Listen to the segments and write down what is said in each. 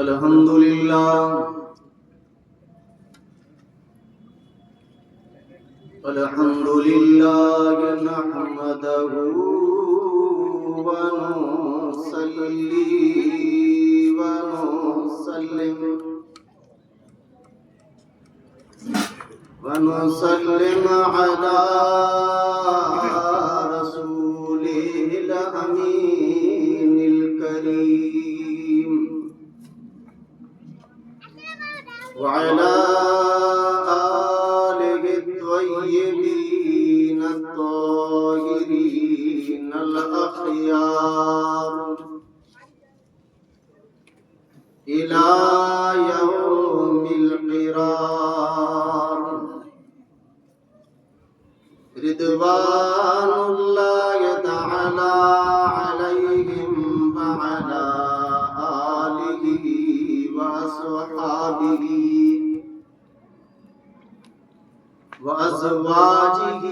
الحمد للہ الحمد للہ نحمدہ ونصلی ونسلم علی رسولہ الامین الکریم وعلى آله الطيبين الطاهرين الأخيار إلى يوم القرار رضوان الله تعالى عليهم وعلى آله وأصحابه وأزواجه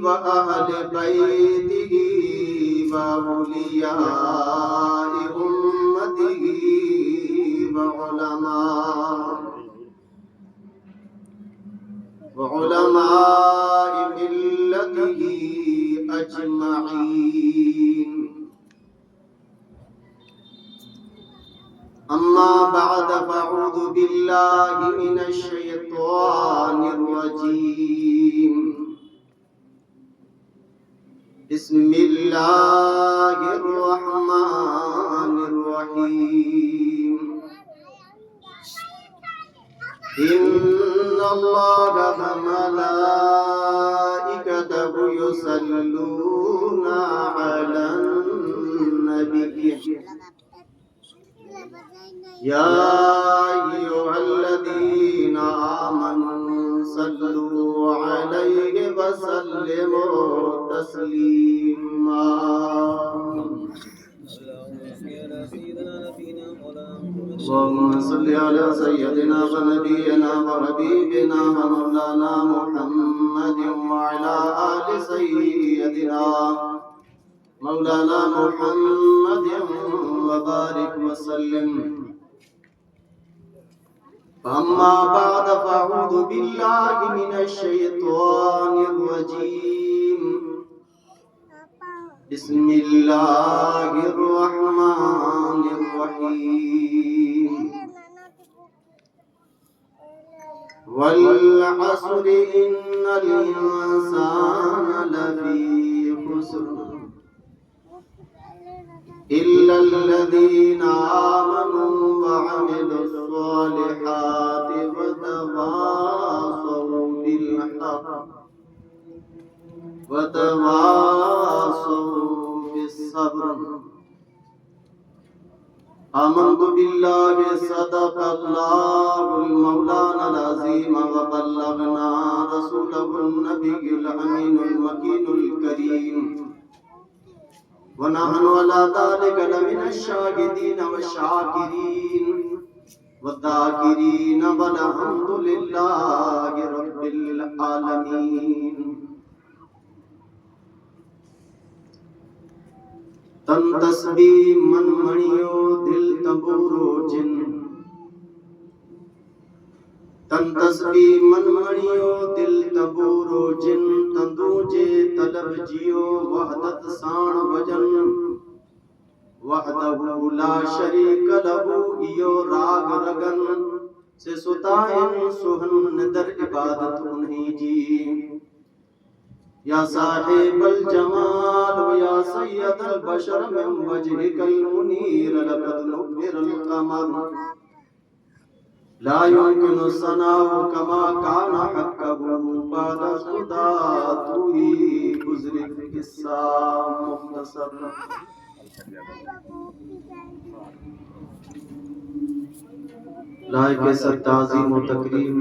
وأهل بيته وأولياء أمته وعلماء ملته أجمعين. أما بعد فأعوذ بالله من الشيطان الرجيم. بسم الله الرحمن الرحيم. إن الله وملائكته يصلون على النبي يا أيها الذين آمنوا صلوا عليه وسلموا تسليما. اللهم صل على سيدنا ونبينا وحبيبنا ومولانا محمد وعلى آل سيدنا مولانا محمد وبارك وسلم. أما بعد فأعوذ بالله من الشيطان الرجيم. بسم الله الرحمن الرحيم. والعصر إن الإنسان لفي خسر إلا الذين آمنوا وعملوا الصالحات وتواصوا بالحق وتواصوا بالصبر. آمنت بالله صدق الله المولانا العظيم وبلغنا رسوله النبي الأمين المكين الكريم ونحن على ذلك لمن الشاهدين والشاكرين والذاكرين والحمد لله رب العالمين. تن تسبیح من منیو دل تبورو جن. تن تسبیح من منیو دل تبورو جن. تندوجے طلب جیو وحدت سان وجن. وحدہ لا شریک لہو ایو راگ رگن. سے ستائن سہن ندر عبادت انہی جی. یا صاحب الجمال و یا سید البشر من وجهك المنیر لقد نور القمر. لا يمكن الثناء كما كان حقه بعد خدا توہی گزر قصہ مختصر. لائق سر تعظیم و تکریم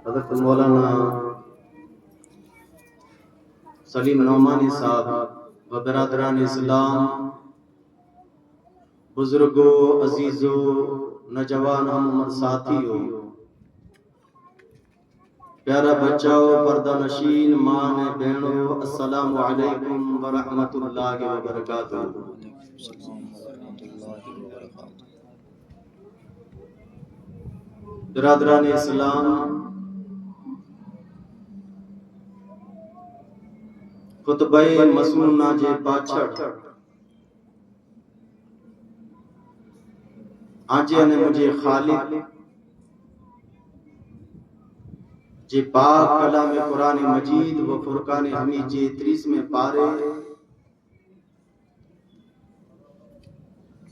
حضرت مولانا سلیم نعمانی صاحب و برادران اسلام، بزرگوں، عزیزوں، نوجوان ہم عمر ساتھیوں، پیارا بچاؤ پردہ نشین ماں نے بہنوں، السلام علیکم ورحمۃ اللہ وبرکاتہ۔ برادران اسلام، خطبہ مسنونہ جے پاچھڑ آجے نے مجھے خالق جے پاک کلام قرآن مجید و فرقان حمید جے 30 پارے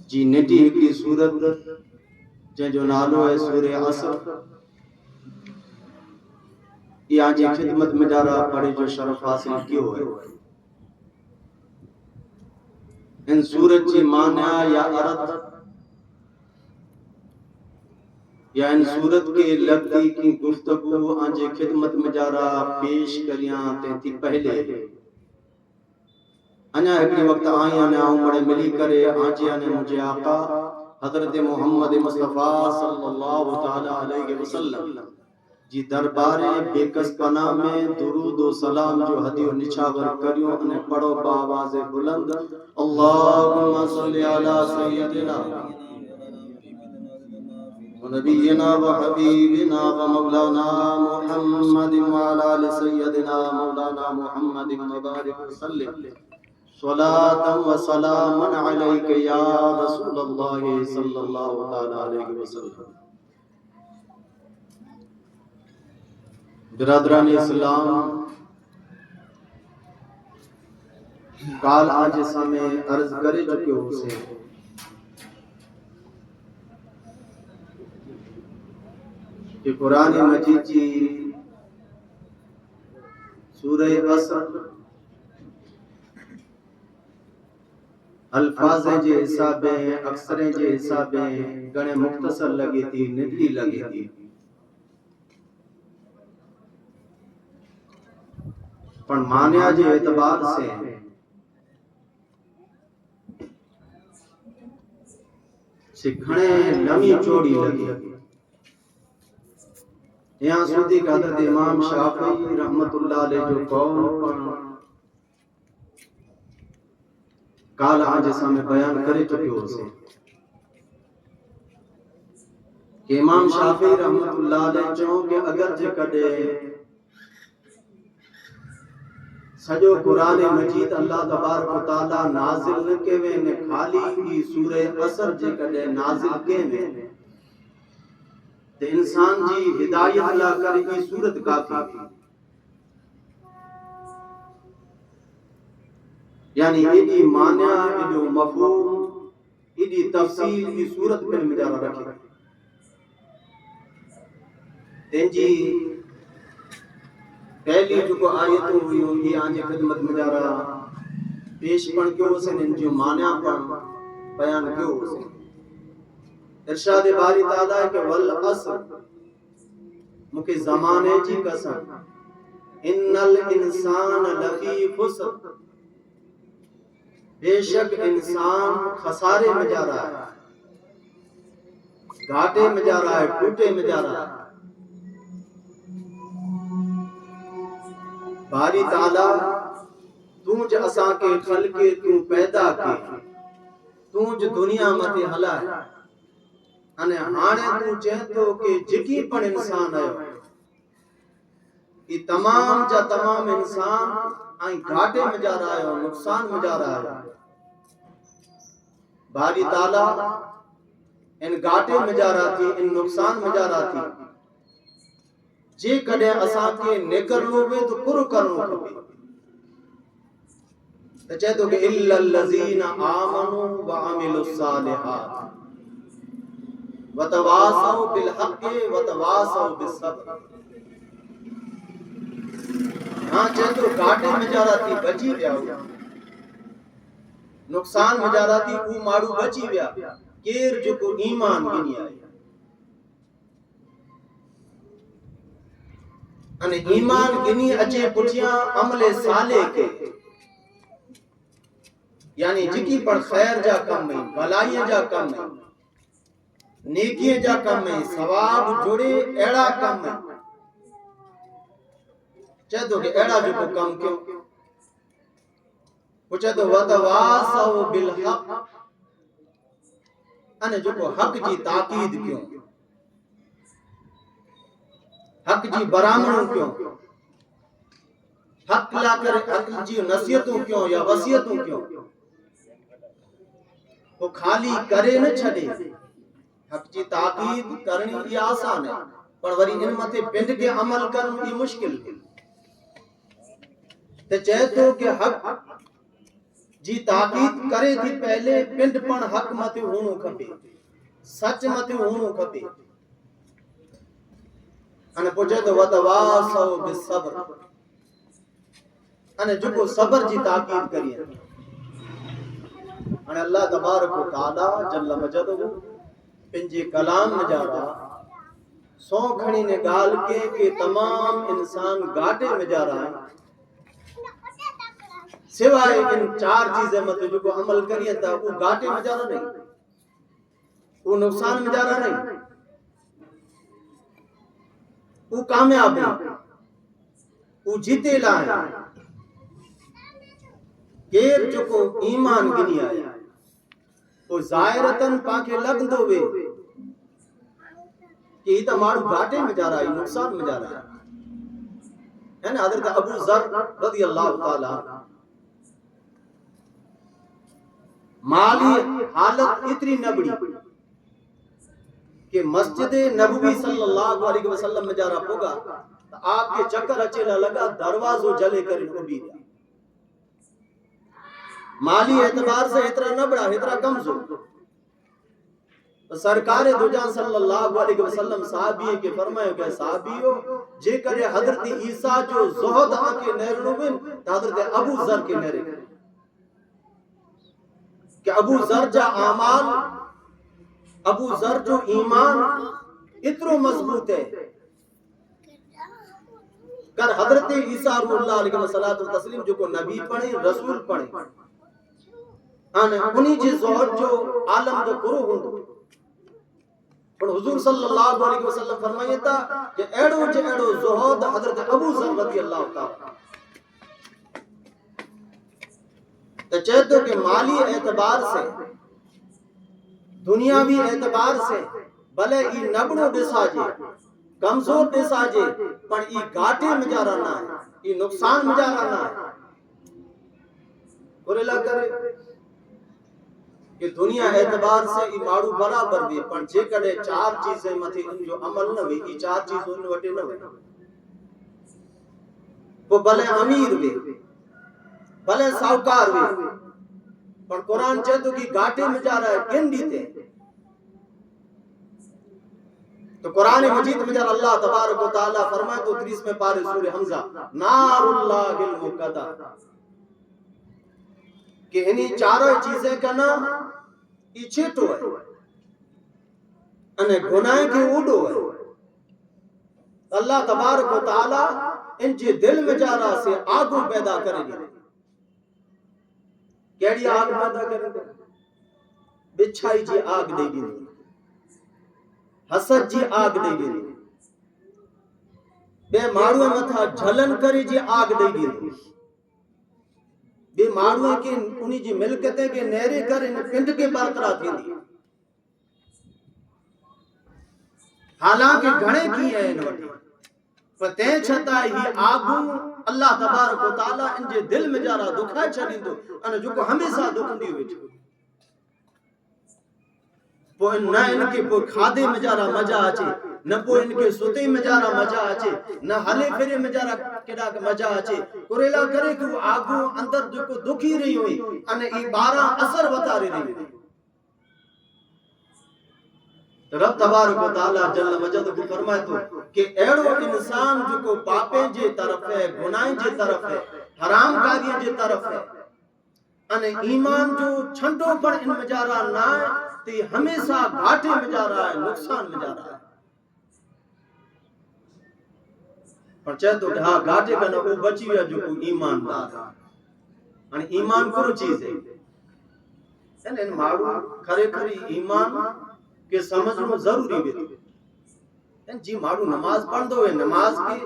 جی نٹی ہکڑی سورت جن جو نالو ہے سورہ عصر، یہ آجے خدمت میں جا رہا پڑے جو شرف حاصل کیوں ہے۔ ان سورت جی معنی یا عرض یا ان صورت کے لفظی کی گفتگو آنجے خدمت میں جا رہا پیش کریاں تینتی پہلے انہا ایک وقت آئی آنے آمڑے ملی کرے آنجے آنے مجھے آقا حضرت محمد مصطفیٰ صلی اللہ تعالیٰ علیہ وسلم جی دربار بے کس پناہ میں درود و سلام جو حدیو نچھاور کریوں انہیں پڑھو بآواز بلند، اللہم صلی علی سیدنا ونبینا وحبیبنا ومولانا محمد وعلى آل سیدنا مولانا محمد مبارک وسلم صلاة و سلاما علیک یا رسول اللہ صلی اللہ علیہ وسلم۔ برادران اسلام، کال آج سامنے عرض کرے چکے ہو سے کہ قرآن مجید جی سورہ عصر الفاظ جے حسابیں اکثریں جے حسابیں گنے مختصر لگی تھی، نڈلی لگی تھی، پر مانیا جے اعتبار سے سکھنے لمی چوڑی لگی۔ یہاں سودی کا حضرت امام شافعی رحمت اللہ علیہ جو قول پر کال آج سامنے بیان کرے چکے ہو سے کہ امام شافعی رحمت اللہ علیہ چاہوں کہ اگر جے کدے سجو قرآن مجید اللہ تبارک و تعالیٰ نازل کے وے نے خالی کی سورہ عصر جے کدے نازل کے وے تے انسان جی ہدایت اللہ کرے کی صورت کافی تھی، یعنی ایڈی معنی ایڈو مفہوم ایڈی تفصیل کی صورت پر مجارہ رکھے تین جی پہلی جو آیتوں ہوئی ہوئی آنجے خدمت مجارہ پیش پڑھ کے ہو سے ان جو معنی پر بیان کے ہو سے ارشاد باری تعالیٰ ہے کہ والعصر مکہ زمانے جی قسم ان الانسان لفی خسر، بے شک انسان خسارے میں جا رہا ہے، گھاٹے میں جا رہا ہے، ٹوٹے میں جا رہا ہے۔ باری تعالیٰ تونج اساں کے خلقے تو پیدا کے تونج دنیا متے ہلا ہے انے ہانے تو چہتو کہ جکی پن انسان ہے یہ تمام جا تمام انسان آئیں گھاٹے میں جا رہا ہے اور نقصان میں جا رہا ہے۔ باری تعالیٰ ان گھاٹے میں جا رہا تھی، ان نقصان میں جا رہا تھی، جے کڈے اساں کے نکرنو وے تو کرو کرنو کھپے تو چہتو کہ الا الذین آمنوا وعملوا الصالحات وتواصوا بالحق وتواصوا بالصبر۔ ہاں چہتو گھاٹے میں جا رہا تھی بچی گیا ہو، نقصان میں جا رہا تھی وہ مارو بچی گیا، کیر جو کو ایمان گنی آئی انہیں ایمان گنی اچھے پٹھیاں عمل صالح کے، یعنی جکی پر خیر جا کم میں، بھلائیاں جا کم میں، نیکیاں جا کم میں، ثواب جڑے ایڑا کم میں، چاہے تو کہ ایڑا جو کو کم کیوں وہ چاہے تو وَتَوَاسَوْا بِالْحَقِّ انہیں جو کو حق جی تاکید کیوں حق جی برامنوں کیوں حق لا کر حق جی نصیحتوں کیوں یا وصیتوں کیوں وہ خالی کرے نہ چھڑے حق جی تاکید کرنی یہ آسان ہے پر وری ان متے پنڈ کے عمل کرنا یہ مشکل ہے تے چاہے تو کہ حق جی تاکید کرے تھی پہلے پنڈ پن حق متے ہونو کھپے سچ متے ہونو کھپے انہیں پوچھے تو وَتَوَاسَوْا بِالصَّبْرِ انہیں جو کو صبر جی تاکید کریے انہیں اللہ تبارک و تعالی جل مجدہ پنجے کلام میں جا رہا سو کھڑی نے گال کے کہ تمام انسان گاٹے میں جا رہا ہے سوائے ان چار چیزیں مطلب جو کو عمل کریے تھا وہ گاٹے میں جا رہا نہیں وہ نقصان میں جا رہا نہیں وہ کامیاب نہیں وہ جیتے لائے غیر جو کو ایمان گنی آیا وہ ظاہرتاً پاکے لگ دو وے کہ یہ تو مارو گاٹے میں جا رہا ہے نقصان میں جا رہا ہے نا حضرت ابو ذر رضی اللہ تعالیٰ مالی حالت اتنی نبڑی کہ مسجد نبوی صلی اللہ علیہ وسلم میں جا رہا ہوگا تو آپ کے چکر اچھلا لگا دروازوں جلے کر انہوں بھی دیا مالی اعتبار سے اتنا نہ بڑا اتنا کمزور سرکار دو جان صلی اللہ علیہ وسلم صحابی کے فرمائے کہ صحابیو جے کرے حضرت عیسیٰ جو زہد آکے نیرنو بن تو حضرت ابو ذر کے نیرے کہ ابو ذر جا اعمال ابو ذر جو ایمان اترو مضبوط ہے کر حضرت عیسیٰ روح اللہ علیہ وسلم جو کو نبی پڑھے رسول پڑھے انہی جی زہد جو عالم جو کرو ہوں پر حضور صلی اللہ علیہ وسلم فرمائیے تھا کہ ایڑو جے ایڑو زہد حضرت ابو ذر رضی اللہ تعالیٰ تو چاہتے کہ مالی اعتبار سے دنیاوی اعتبار سے بلے ای نبڑو ڈسا جے کمزور ڈسا جے پر ای گاٹے میں جا رہنا ہے ای نقصان میں جا رہنا ہے اور اللہ کرے کہ دنیا اعتبار سے ای ماڑو برابر بھی پر جے کڑے چار چیزیں متھی ان جو عمل نہ ہوئی ای چار چیزوں ان وٹے نہ ہوئی وہ بلے امیر بھی بھلے ساوکار بھی پر قرآن چاہتو کہ گاٹے میں جا رہا ہے گن دیتے تو قرآن مجید میں جا اللہ تبارک و تعالیٰ فرمائے تو 30 میں پارے سورہ حمزہ نار اللہ المقدہ کہ انہی چاروں چیزیں کا نام یہ چھٹو ہے انہیں گناہ کے اوڈو ہے اللہ تبارک و تعالیٰ ان جے دل میں جا رہا سے آگوں پیدا کرے گی کیڑی آگ پیدا کرے گا بچھائی جی آگ دے گی حسد جی آگ دے گی بے ماروے متھا جھلن کری جی آگ دے گی بے ماروے کے انہی جی ملکتے کے نیرے کر ان پنڈ کے برقرار تھی دی حالانکہ گھڑے کی ہے ان وٹی فتح چھتا ہی آگوں اللہ تبارک و تعالیٰ ان جے دل میں جا رہا دکھائے چھڑی دو انہوں جو کو ہمیشہ دکھ دی ہوئی چھو نہ ان کے پو کھادے میں جا رہا مجا آچے نہ پو ان کے ستے میں جا رہا مجا آچے نہ ہلے پھرے میں جا رہا کڑا مجا آچے قریلہ کرے کہ وہ آگوں اندر جو کو دکھی رہی ہوئی انہیں ای بارہ اثر بتا رہی ہوئی رب تبارک و تعالیٰ جل مجد کو فرمائے تو کہ ایڑو انسان جو کو پاپیں جے طرف ہے گناہیں جے طرف ہے حرام کاریاں جے طرف ہے انہیں ایمان جو چھنٹوں پر ان میں جا رہا نہ ہے تی ہمیشہ گھاٹے میں جا رہا ہے نقصان میں جا رہا ہے پر چاہے تو ہاں گھاٹے کا نہ وہ بچی ہے جو کو ایمان دار ہے ایمان کرو چیز ہے یعنی مارو کھرے کھری ایمان کہ سمجھنا ضروری بھی جی مارو نماز پڑھ دو ہے نماز کی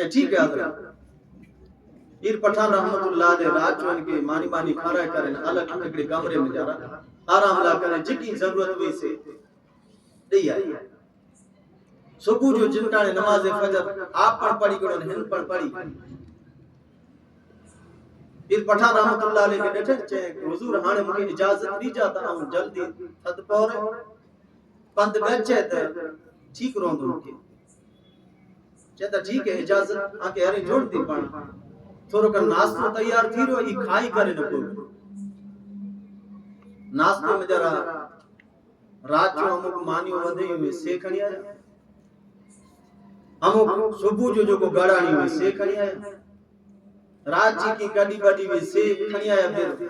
اچھا ٹھیک ہے حضرت پیر پٹھان رحمت اللہ علیہ رات جو ان کے مانی مانی کھارا کریں الگ ہکڑے کمرے میں جا رہا آرام لا کریں جکی ضرورت ہوئی سے نہیں آئی صبح جو جنٹا نے نماز فجر آپ پڑھ پڑھی کرو ہن پڑھ پڑھی پیر پٹھان رحمت اللہ علیہ کے ڈٹھے چاہے حضور ہانے مجھے اجازت نہیں جاتا ہوں جلدی تھد پورے پند گچے تے ٹھیک روندو مکے چاہتا ٹھیک ہے اجازت آکے ہرے جوڑ دی پڑھ تھوڑا کا ناستو تیار تھی رو ہی کھائی کرے نکو ناستو میں جرا رات جو ہمو کو مانی ودھئی ہوئے سے کھڑی آیا ہمو صبح جو کو گڑانی ہوئے سے کھڑی آیا رات جی کی گڑی بڑی ہوئے سے کھڑی آیا پھر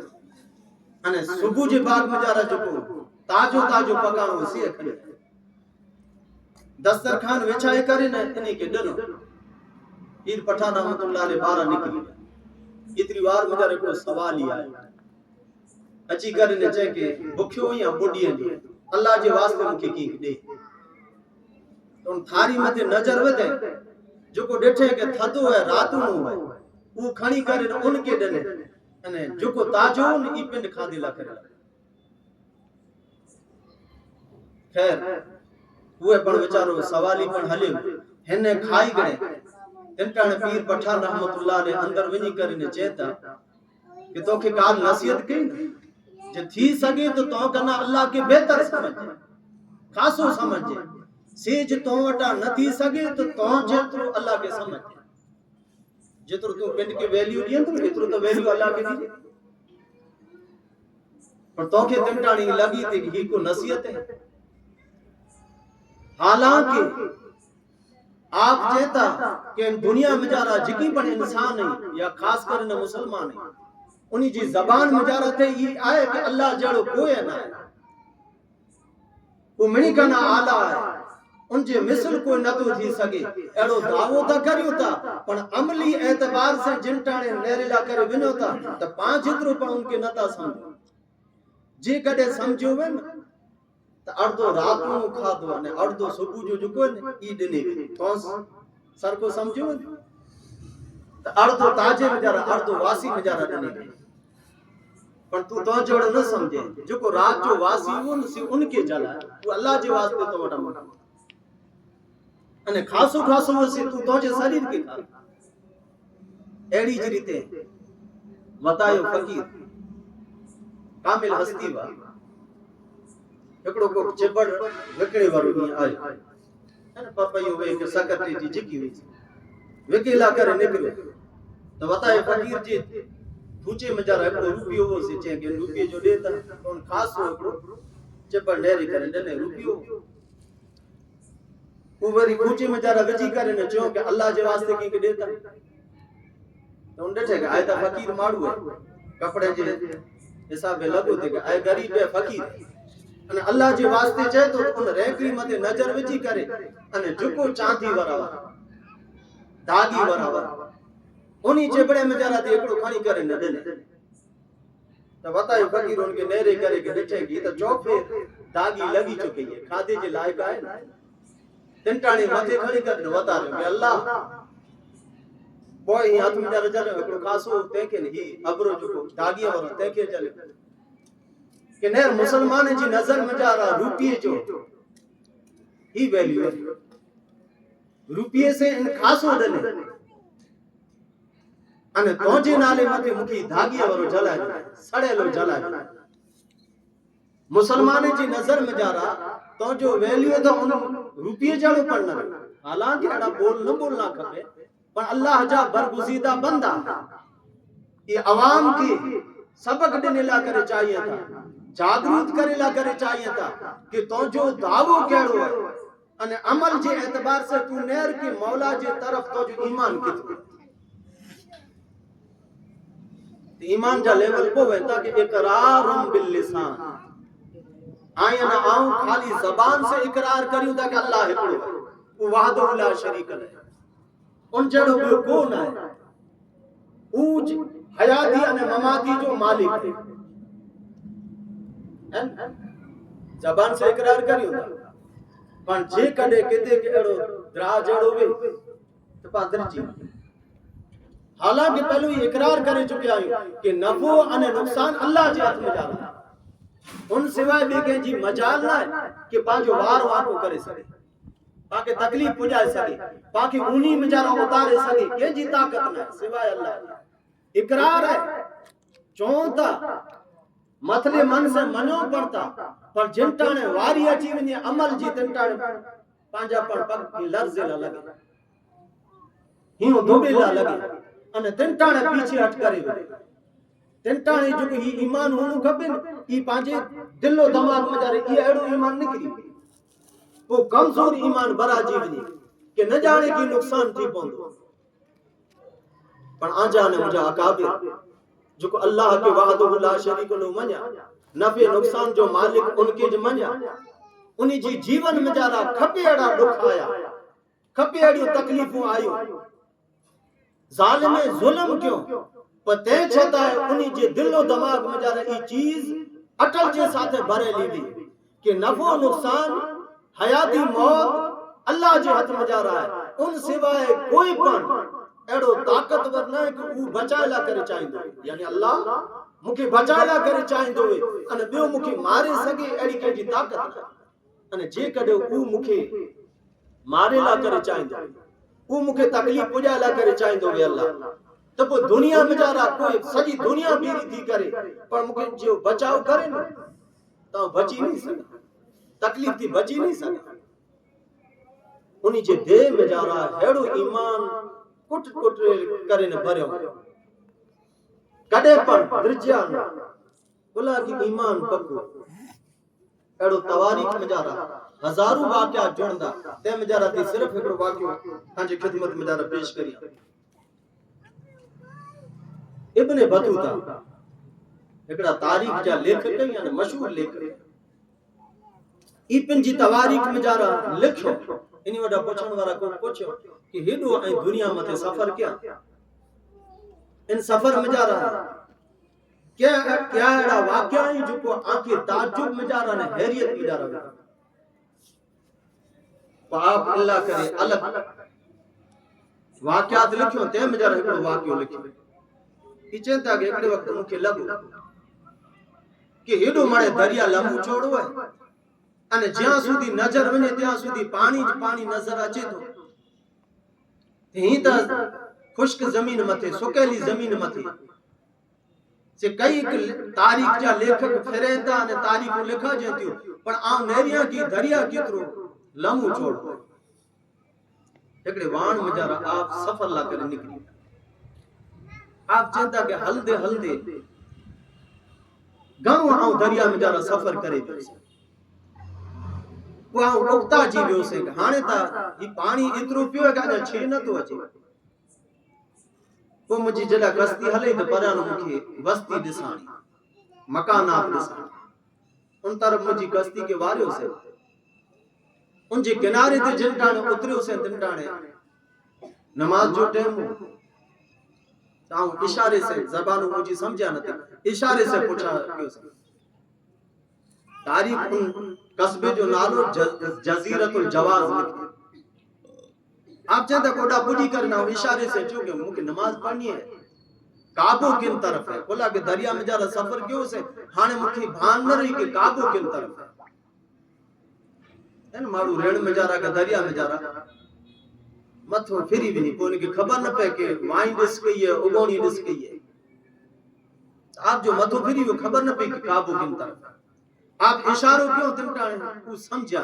انہیں صبح جی باغ میں جارا جو کو تاجو تاجو پکانو ہوئے سے کھڑی آیا دسترخان وچھائے کرے نا اتنی کے ڈنو پیر پٹھان رحمت اللہ علیہ بارہ نکلی اتنی وار مجھے کو سوال ہی آئے اچھی کرے نے چاہے کہ بکھیوں یا بڑھیں دی اللہ جے واسطے مکھی کی دے تو ان تھاری مدے نظر ودے جو کو ڈٹھے کہ تھدو ہے راتو نو ہے وہ کھڑی کرے نا ان کے ڈنے جو کو تاجو ای پنڈ کھا دلا کرے خیر وہ پڑھ بچارو سوالی پڑھ ہلے ہنے کھائی گڑے انٹانے پیر پٹھان رحمت اللہ علیہ اندر ونی کرنے چیتا کہ تو کہ کار نصیحت کی جو تھی سکے تو کنا اللہ کے بہتر سمجھے خاصو سمجھے سیج تو وٹا نہ تھی سکے تو جترو اللہ کے سمجھے جترو تو پنڈ کے ویلیو دیں تو اترو تو ویلیو اللہ کے دیجئے پر تو کہ تمٹانی لگی تھی کہ ہی کو نصیحت ہے حالانکہ آپ جیتا کہ دنیا میں جارا جکی پر انسان نہیں یا خاص کر نہ مسلمان نہیں انہی جی زبان میں جارا تھے یہ آئے کہ اللہ جڑو کوئی نہ ہے وہ منی کا نہ آلہ ہے ان جے مثل کوئی نہ تو تھی سکے ایڑو دعوو تھا کریو تھا پر عملی اعتبار سے جنٹانے نیرے لا کرے ونو تھا تو 5 اترو پر ان کے نتا سمجھو جے کدے سمجھو ون تو اردو رات میں کھا دو نے اردو صبح جو کوئی ای دنے تو سر کو سمجھو تو اردو تاجے میں جارا اردو واسی میں جارا دنے پر تو جوڑو نہ سمجھے جو کو رات جو واسی ان کے جلا وہ اللہ جے واسطے تو وٹا مٹا انہیں خاصو خاصو سے تو جے شریر کے کھا ایڑی جریتے وطایو فقیر کامل ہستی وا ایکڑو کو چبڑ وکڑے وارو نہیں آئے ہے پاپا یہ ہوئے کہ سکرٹی جی جکی ہوئی وکیلا کرے نکلے تو وطایو فقیر جی پوچھے میں جارا ایکڑو روپیو ہو سے چاہیں کہ روپیے جو دیتا تو ان خاص ہو ایکڑو چبڑ نیری کرے ڈنے روپیو اووری پوچھے میں جارا وجی کرے نے چاہوں کہ اللہ جے واسطے کی دیتا تو ان ڈٹھے کہ آئے تا فقیر مارو ہے کپڑے جے حساب لگو دے کہ آئے غریب ہے فقیر ہے اللہ جے واسطے چاہے تو ان ریکری مدے نظر وجی کرے انہیں جکو چاندی وراوا داگی وراوا انہی چبڑے میں جارا دے اکڑو کھانی کرے نہ دنے تو بتائیو فقیر ان کے نیرے کرے کہ ڈٹھے گی تو چوک پہ داگی لگی چکے ہے کھادے جے لائق آئے نا تنٹانے ماتھے کھڑی کرنے بتا رہے کہ اللہ بوئی ہاتھ میں جارا جارے اکڑو خاصو تینکے نہیں ابرو جو داگیاں ورا تینکے چلے کہ نیر مسلمان جی نظر میں جارا روپیے جو ہی ویلیو ہے روپیے سے ان خاصو دنے انہیں توجے نالے مکے مکی دھاگیاں ورو جلائے سڑے لو جلائے مسلمان جی نظر میں جارا تو جو ویلیو ہے تو ان روپیے جاڑو پڑھنا حالانکہ اڑا بول نہ بولنا کھپے پر اللہ جا برگزیدہ بندہ یہ عوام کی سبق دینے لا کرے چاہیے تھا جاگروت کرے لا کرے چاہیے تھا کہ تو جو دعوو کہڑو ہے انہیں عمل جے اعتبار سے تو نیر کی مولا جے طرف تو جو ایمان کی تو ایمان جا لیول کو ہے تاکہ اقرارم باللسان آئیں نہ آؤں خالی زبان سے اقرار کریوں تاکہ اللہ ہکڑو ہے وہ وحدہ لا شریک ہے ان جڑو بھی کون ہے اوج حیاتی انہیں مماتی جو مالک ہے زبان سے اقرار کریوں تھا پان جے کڑے کہتے کہ اڑو درا جڑو بھی تو درجی حالانکہ پہلو یہ اقرار کرے چکے آئیں کہ نفع ان نقصان اللہ جی ہاتھ میں جا رہا ان سوائے بھی کہ جی مجال نہ ہے کہ پانچو وار کو کرے سکے پاکے تکلیف پجائے سکے پاکے اونی میں جا رہا اتارے سکے کہ جی طاقت نہ ہے سوائے اللہ اقرار ہے چونتا مطلب من سے منو پڑتا پر جنٹانے واری اچھی ونی عمل جی تنٹانے پانجا پر پک کی لرز نہ لگے ہیوں دھوبے نہ لگے ان تنٹانے پیچھے ہٹ کرے تنٹانے جو کہ ایمان ہونو کھپن ای پانجے دل و دماغ میں جا رہے یہ ایڑو ایمان نکری وہ کمزور ایمان برا جیونی کہ نہ جانے کی نقصان تھی پوندو پر آجانے مجھا اکابر جو کہ اللہ کے وعدہ لا شریک لو منیا نفع نقصان جو مالک ان کے جو منیا انہی جی جیون میں جا رہا کھپے اڑا دکھ آیا کھپے اڑی تکلیفوں آئیو ظالم ظلم کیوں پتے چھتا ہے انہی جی دل و دماغ میں جا رہی چیز اٹل جے ساتھ بھرے لی بھی کہ نفع و نقصان حیاتی موت اللہ جے ہاتھ میں جا رہا ہے ان سوائے کوئی پن ایڑو طاقتور نہ ہے کہ وہ بچائلا کرے چاہیں دو یعنی اللہ مکھے بچائلا کرے چاہیں دو ان بیو مکھے مارے سکے ایڑی کہ جی طاقت نہ ان جے کڈے وہ مکھے مارے لا کرے چاہیں دو وہ مکھے تکلیف پجائلا کرے چاہیں دو اللہ تو وہ دنیا میں جا رہا کوئی سجی دنیا بیری تھی کرے پر مکھے جو بچاؤ کرے نا تو بچی نہیں سکتا تکلیف تھی بچی نہیں سکتا انہی جے دے میں جا رہا ہیڑو ایمان کٹ کٹ کرے نہ بھرے ہو کڈے پر درجہ نہ بلا کی ایمان پکو ایڑو تواریخ میں جا رہا ہزاروں واقعات جوڑندا تے میں جا رہا تھی صرف ایک واقعہ ہنجے خدمت میں جا رہا پیش کری ابن بطوطہ ایکڑا تاریخ جا لیکھک یعنی مشہور لیکھک ابن جی تواریخ میں جا رہا لکھو انہی وڈا پوچھن والا کو پوچھو کہ ہیڈو ائیں دنیا متے سفر کیا ان سفر میں جا رہا کیا ایڑا واقعہ ہے جو کو آنکھ تعجب میں جا رہا ہے حیریت میں جا رہا ہے آپ اللہ کرے الگ واقعات لکھو تے میں جا رہا ہے واقعہ لکھو پیچھے تک ایکڑے وقت مکھے لگو کہ ہیڈو مڑے دریا لمو چھوڑو ہے ان جہاں سودی نظر ونے تہاں سودی پانی نظر اچے تو ہی تا خشک زمین متے سکیلی زمین متے سے کئی تاریخ جا لیکھک پھریندا نے تاریخ لکھا جاندیو پر آ نیریاں کی دریا کیترو لمو چھوڑو ایکڑے وان میں جا رہا آپ سفر لا کر نکلی آپ چاہتا کہ ہل دے گھنو آؤں دریا میں جا رہا سفر کرے بھی وہ آؤں اکتا جی بھی اسے کہ ہانے تا یہ پانی اترو پیو ہے کہ آجا چھے نہ تو اچھے وہ مجھے جڑا کستی ہلے تو پرانو مکھے وستی دسانی مکان آپ دسانی ان طرف مجھے کستی کے وارے اسے ان جے کنارے تے جنٹانے اترے اسے دنٹانے نماز جو ٹیم ہو تاؤں اشارے سے زبانوں مجھے سمجھا نہ تھا اشارے سے پوچھا کیوں سے تاریخ ان قصبے جو نالو جزیرت الجواز لکھتے آپ چاہتا کوڑا پوڑی کرنا ہو اشارے سے چونکہ مجھے نماز پڑھنی ہے کعبوں کن طرف ہے بولا کہ دریا میں جا رہا سفر کیوں سے ہانے مکھی بھان نہ رہی کہ کعبوں کن طرف ہے مارو ریڑ میں جا رہا کہ دریا میں جا رہا متھو پھری بھی نہیں پونے کی خبر نہ پہ کہ وائن ڈس گئی ہے اگونی ڈس گئی ہے آپ جو متھو پھری وہ خبر نہ پہ کہ کعبوں کن طرف ہے آپ اشاروں کیوں تمٹانے کو سمجھا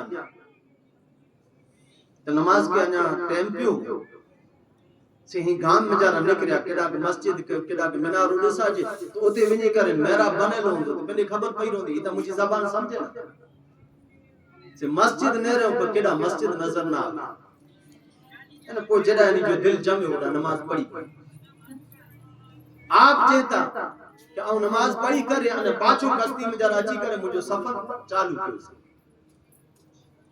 تو نماز کے انہا ٹیم پیو سے ہی گام میں جانا نکریا کڑا کہ مسجد کڑا کہ منارو ڈسا جی تو اتے ونی کرے میرا بنے لوں تو میں نے خبر پئی رہوں دی تا مجھے زبان سمجھے نا سے مسجد نہ رہوں پر کڑا مسجد نظر نہ آگا ہے کوئی جڑا نہیں جو دل جمع ہو رہا نماز پڑھی آپ چہتا کہ آؤں نماز پڑھی کرے انہیں پاچوں کستی میں جا راجی کرے مجھے سفر چالو کیوں سے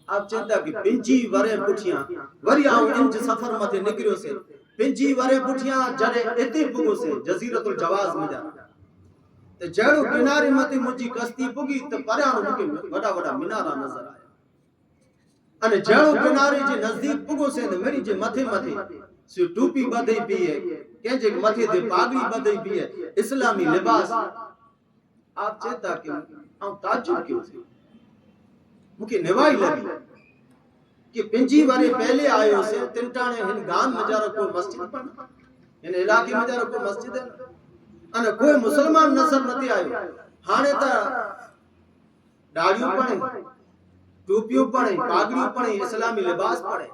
آپ چاہتا کہ پنجی ورے پٹھیاں وری آؤں انج سفر متے نکریو سے پنجی ورے پٹھیاں جڑے اتی پگو سے جزیرت الجواز میں جا تے جڑو کنارے متے مجھے کستی پگی تے پریانو مکے بڑا بڑا منارہ نظر آیا انہیں جڑو کنارے جے نزدیک پگو سے میری جے متھے سو ٹوپی بدئی پی ہے کنجے متھے تے پاگڑی بدئی پی ہے اسلامی لباس آپ چیتا کہ ہم تعجب کیوں تھے مکہ نوائی لگی کہ پنجی وارے پہلے آئے ہو سے تنٹانے ہن گام مجارہ کو مسجد پڑھنا ہن علاقے مجارہ کو مسجد ہے انہ کوئی مسلمان نظر نتی آئے ہانے تا ڈاڑیوں پڑھیں ٹوپیوں پڑھیں پاگڑیوں پڑھیں اسلامی لباس پڑھیں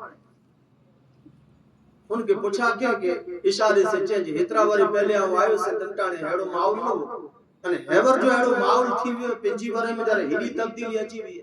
ان کے پوچھا کیا کہ اشارے سے چینج ہترا واری پہلے آئے سے تنٹانے ہیڑو ماحول نہ ہو અને હેવર જો એડો માહોલ થી વિયો પેંજી વારે મે જારે હેડી તબદીલી અચી વી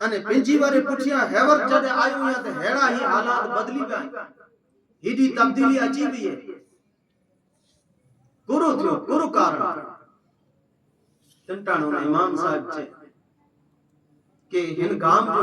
અને પેંજી વારે પૂછ્યા હેવર જડે આયો યા તે હેડા હી હાલાત બદલી ગયા હીડી તબદીલી અચી વી હે ગુરુ થયો ગુરુ કારણ તંટાણો ના ઇમામ સાહેબ છે કે હિન ગામ જો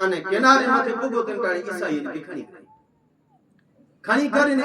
અને કિનારે માથે પુગો તંટાણી ઈસાઈ ને ખણી કરીને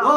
2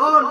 2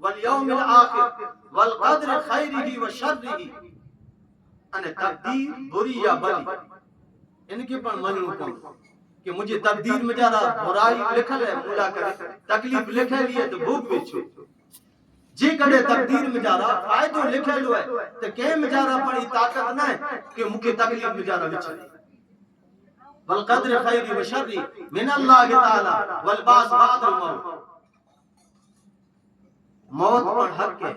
والیوم الآخر والقدر خیرہ و شرہ ان تقدیر بری یا بری ان کے پر منو کم کہ مجھے تقدیر میں جارا برائی لکھل ہے مولا کرے تکلیف لکھے لیے تو بھوک بچو جی کڑے تقدیر میں جارا فائدو لکھے لو ہے تو کہ میں جارا پڑی طاقت نہ ہے کہ مجھے تکلیف میں جارا بچے والقدر خیری و شری من اللہ تعالی والباس بعد الموت موت پر حق ہے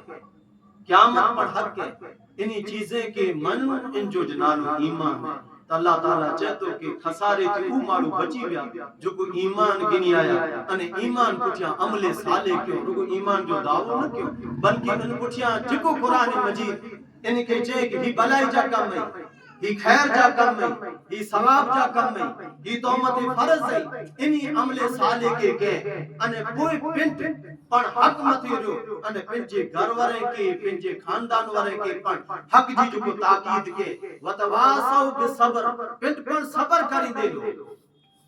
قیامت پر حق ہے انہی چیزیں کے من ان جو جنانو ایمان ہے تو اللہ تعالیٰ چاہتو کہ خسارے تھی او مارو بچی بیا جو کو ایمان گنی آیا انہیں ایمان پچھیا عمل سالے کیوں رکو ایمان جو دعوو نہ کیوں بلکہ ان پچھیا جکو قرآن مجید انہیں کہ چاہے کہ ہی بلائی جا کم ہے ہی خیر جا کم ہے ہی ثواب جا کم ہے ہی تومت فرض ہے انہی عمل سالے کے انہیں کوئی پنٹ پن حق متی رو انہیں پنجے گھر ورے کے پنجے خاندان ورے کے پن حق جی جو کو تاقید کے وتواسو بصبر پنٹ پر صبر کری دے لو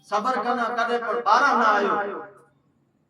صبر کرنا کرے پر بارہ نہ آئے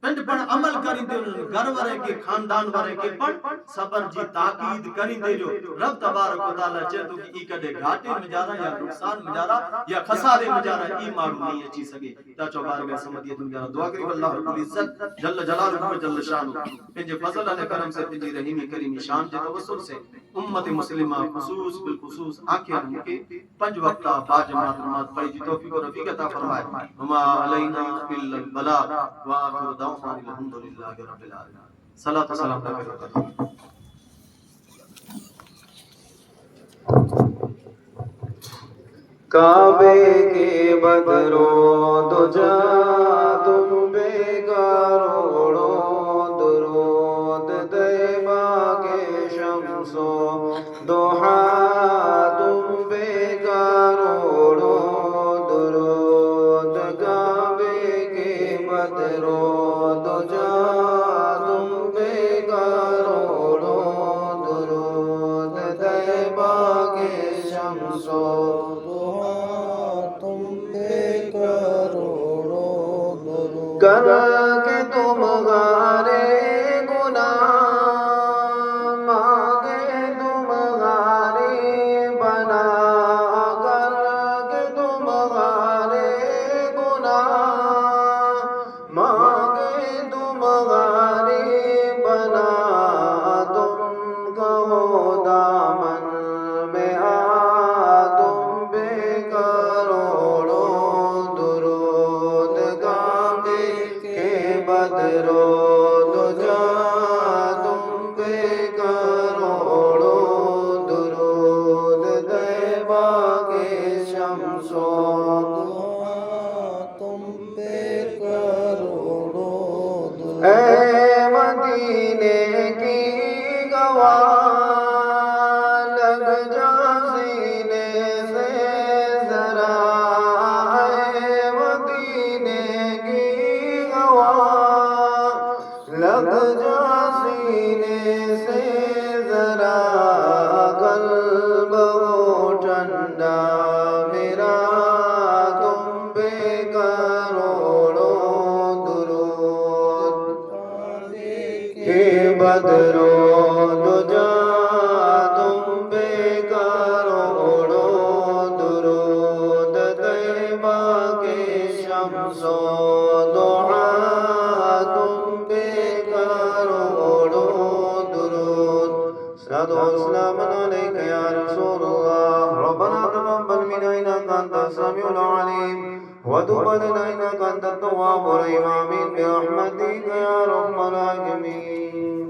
پنٹ پر عمل کری دے لو گھر ورے کے خاندان ورے کے پن صبر جی تاقید کری دے لو رب تبارک و تعالی چاہتو کہ ای کدے گھاٹے میں جارا یا نقصان میں جارا یا خسارے میں جارا ای مارو نہیں اچھی سکے تا چوبار گئے سمجھیے تم جارا دعا کریں اللہ رب العزت جل جلالہ و جل شانہ پنجے فضل علیہ کرم سے پنجے رحیمی کریمی شان جے توسل سے امت مسلمہ خصوص بالخصوص آنکھیں کے پنج وقتہ باجماعت نماز پڑھی جی توفیق و رفیق عطا فرمائے وما علینا الا البلاغ وآخر دعوانا الحمدللہ رب العالمین صلاۃ و سلام علیہ کعبے کے بدرو دجا تم بے گاروڑو درود دیبا کے شمسو دوحا تم بے گاروڑو درود کعبے کے بدرو دجا تم بے گاروڑو درود دیبا کے شمسو کر کے تمہارے گناہ مانگے تمہاری بنا کر کے تمہارے گناہ مانگے تمہاری بنا تم کہو دامن میں آ تم بے کروڑو درود کعبے کے بدرو دجا تم بے کروڑو درود دیبا کے شمسو تم بے کروڑو اے مدینے کی گواہ لگ جا سینے سے ذرا اے مدینے کی گواہ لگ جا سینے سے ذرا قلب ہو ٹھنڈا میرا تم بے کروڑو درود کے بدرو دجا تم بے کروڑو درود دیبا کے شمسو دعا تم بے کروڑو درود صلوات و سلام علیک یا رسول اللہ ربنا تقبل منا انک انت السمیع العلیم وتب علينا انك انت التواب الرحيم آمين برحمتك يا رب العالمين